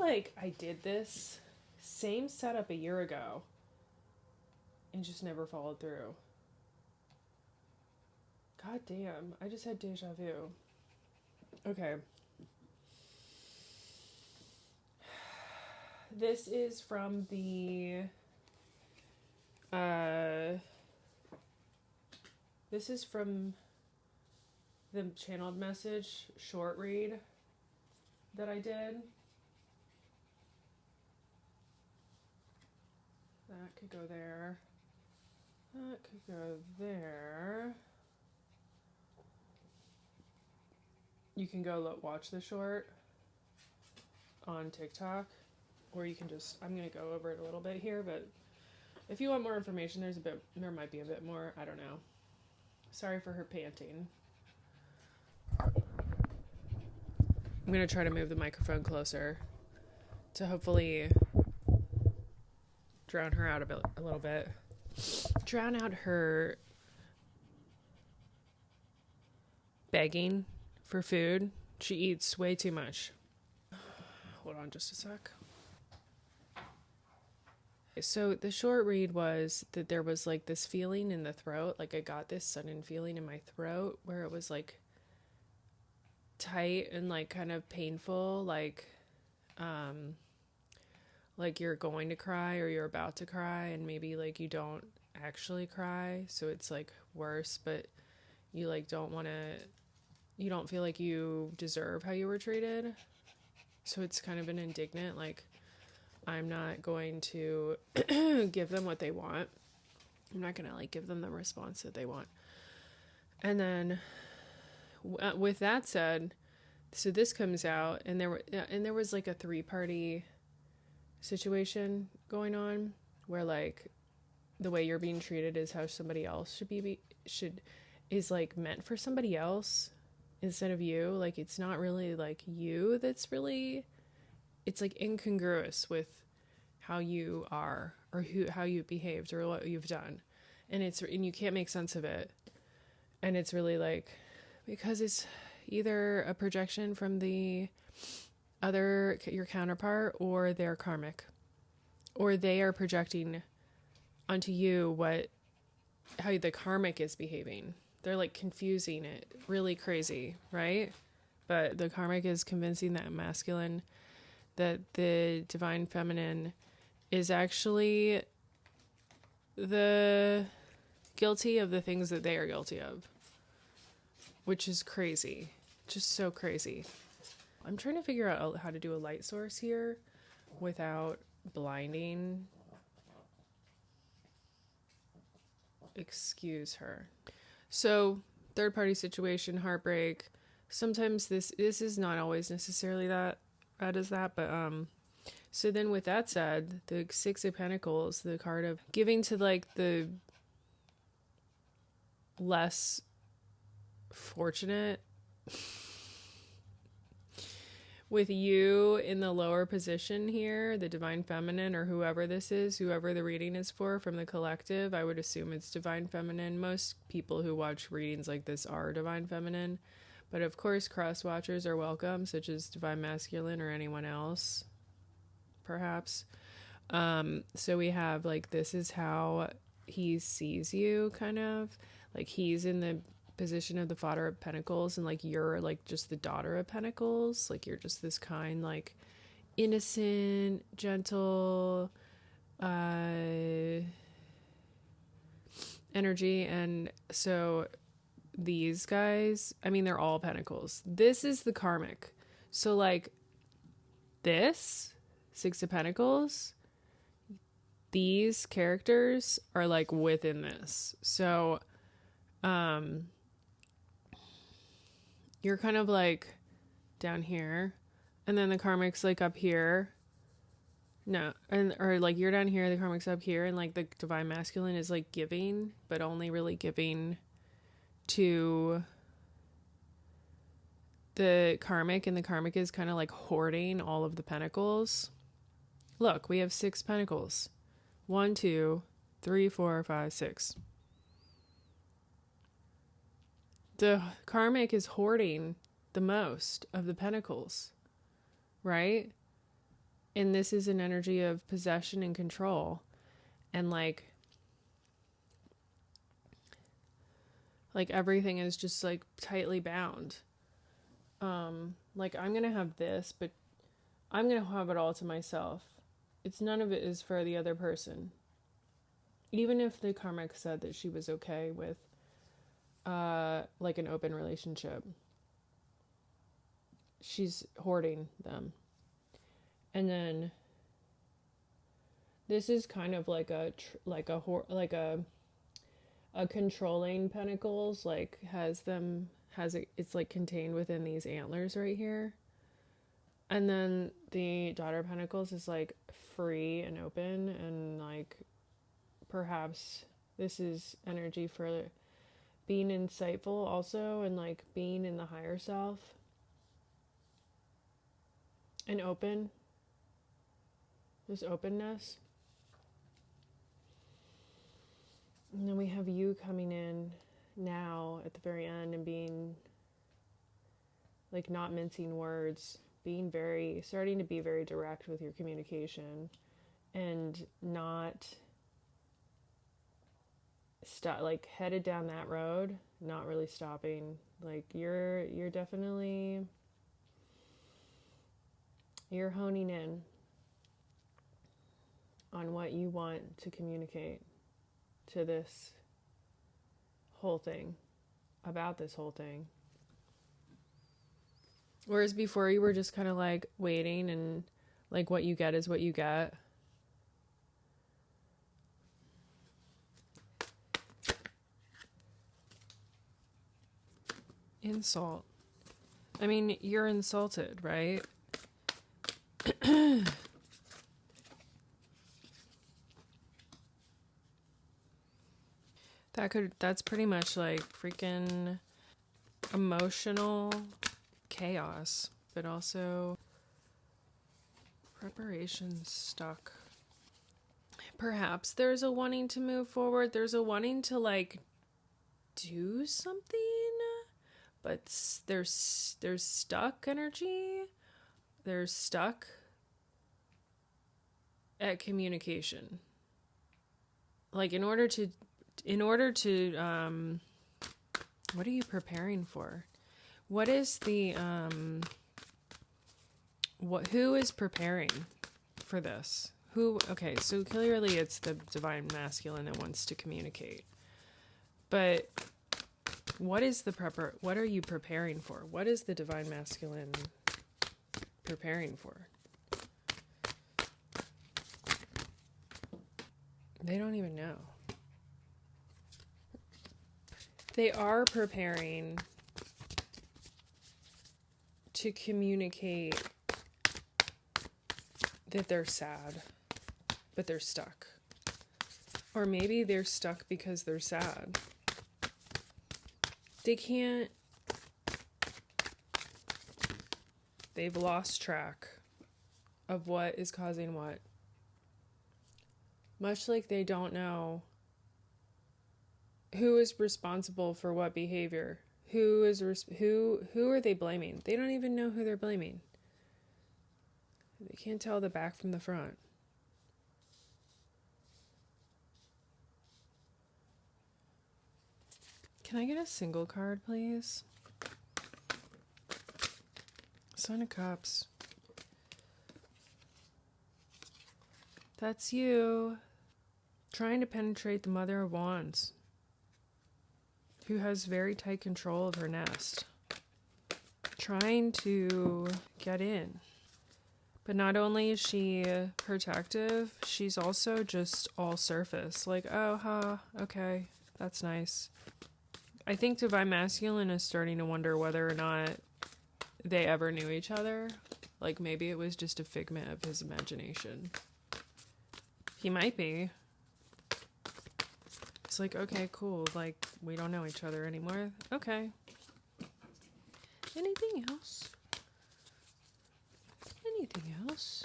like I did this same setup a year ago and just never followed through. God damn, I just had deja vu. Okay. This is from the this is from the channeled message short read that I did. That could go there. That could go there. You can go watch the short on TikTok, or you can just, I'm going to go over it a little bit here, but if you want more information, there might be a bit more, I don't know. Sorry for her panting. I'm going to try to move the microphone closer to hopefully drown her out a little bit. Drown out her begging for food. She eats way too much. Hold on just a sec. So the short read was that there was like this feeling in the throat. Like I got this sudden feeling in my throat where it was like tight and like kind of painful. Like you're going to cry or you're about to cry, and maybe like you don't actually cry. So it's like worse, but you like you don't feel like you deserve how you were treated. So it's kind of an indignant, like, I'm not going to give them what they want. I'm not going to like give them the response that they want. And then with that said, so this comes out, and there was like a 3-party situation going on where like the way you're being treated is how somebody else is like meant for somebody else instead of you. Like it's not really like you that's really, it's like incongruous with how you are or how you behaved or what you've done, and you can't make sense of it. And it's really like, because it's either a projection from the other, your counterpart, or they're karmic, or they are projecting onto you how the karmic is behaving. They're like confusing it really crazy, right? But the karmic is convincing that masculine, that the divine feminine is actually the guilty of the things that they are guilty of, which is crazy. Just so crazy. I'm trying to figure out how to do a light source here without blinding. Excuse her. So, third party situation, heartbreak. Sometimes this is not always necessarily that bad as that, but so then with that said, the 6 of Pentacles, the card of giving to like the less fortunate, with you in the lower position here, the divine feminine, or whoever this is, whoever the reading is for from the collective, I would assume it's divine feminine. Most people who watch readings like this are divine feminine, but of course cross watchers are welcome, such as divine masculine or anyone else, perhaps. So we have like, this is how he sees you, kind of like he's in the position of the Father of Pentacles, and like you're like just the Daughter of Pentacles. Like you're just this kind, like innocent, gentle energy. And so these guys, I mean, they're all Pentacles. This is the karmic. So like this 6 of Pentacles, these characters are like within this. So you're kind of like down here, and then the karmic's like up here. No, or like you're down here, the karmic's up here, and like the divine masculine is like giving, but only really giving to the karmic, and the karmic is kind of like hoarding all of the pentacles. Look, we have 6 pentacles. 1, 2, 3, 4, 5, 6. The karmic is hoarding the most of the pentacles, right? And this is an energy of possession and control. And like everything is just like tightly bound. Like I'm gonna have this, but I'm gonna have it all to myself. It's none of it is for the other person. Even if the karmic said that she was okay with like an open relationship, she's hoarding them. And then this is kind of like a controlling pentacles, like it's like contained within these antlers right here. And then the daughter of pentacles is like free and open, and like perhaps this is energy for being insightful also, and like being in the higher self and open. This openness. And then we have you coming in now at the very end and being like not mincing words, starting to be very direct with your communication, and not like headed down that road, not really stopping. Like you're definitely, you're honing in on what you want to communicate to this whole thing, about this whole thing. Whereas before you were just kind of like waiting, and like what you get is what you get. Insult. I mean, you're insulted, right? That's pretty much like freaking emotional chaos, but also preparation stuck. Perhaps there's a wanting to move forward. There's a wanting to like do something, but there's stuck energy. There's stuck at communication. Like in order to what are you preparing for? What is the who is preparing for this? Okay, so clearly it's the divine masculine that wants to communicate. But what are you preparing for? What is the divine masculine preparing for? They don't even know. They are preparing to communicate that they're sad, but they're stuck. Or maybe they're stuck because they're sad. They've lost track of what is causing what. Much like they don't know who is responsible for what behavior. Who are they blaming? They don't even know who they're blaming. They can't tell the back from the front. Can I get a single card, please? Son of Cups. That's you. Trying to penetrate the Mother of Wands, who has very tight control of her nest. Trying to get in. But not only is she protective, she's also just all surface. Like, oh, okay, that's nice. I think Divine Masculine is starting to wonder whether or not they ever knew each other. Like, maybe it was just a figment of his imagination. He might be. It's like, okay, cool. Like, we don't know each other anymore. Okay. Anything else? Anything else?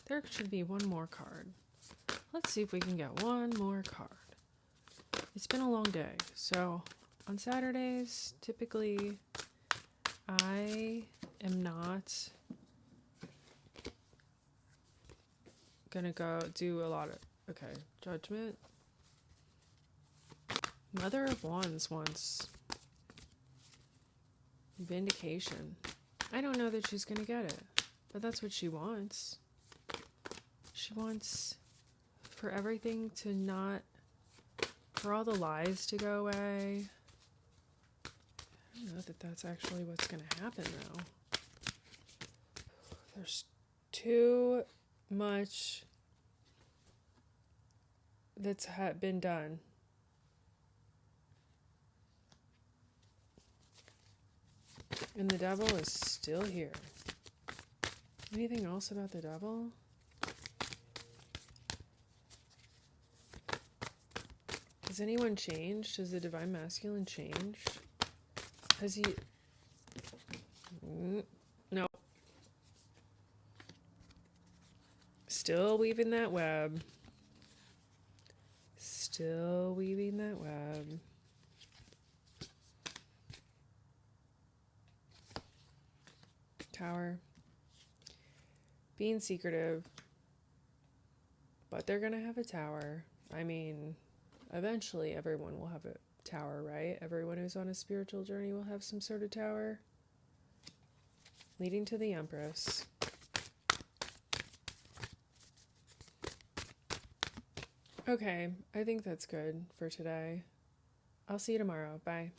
There should be one more card. Let's see if we can get one more card. It's been a long day. So, on Saturdays, typically, I am not gonna go do a lot of... Okay, Judgment. Mother of Wands wants vindication. I don't know that she's gonna get it, but that's what she wants. She wants for everything to not... For all the lies to go away. I don't know that that's actually what's gonna happen, though. There's too much that's been done. And the devil is still here. Anything else about the devil? Has anyone changed? Has the divine masculine changed? Has he... No. Still weaving that web. Still weaving that web. Tower. Being secretive. But they're gonna have a tower. I mean, eventually everyone will have a tower, right? Everyone who's on a spiritual journey will have some sort of tower. Leading to the Empress. Okay, I think that's good for today. I'll see you tomorrow. Bye.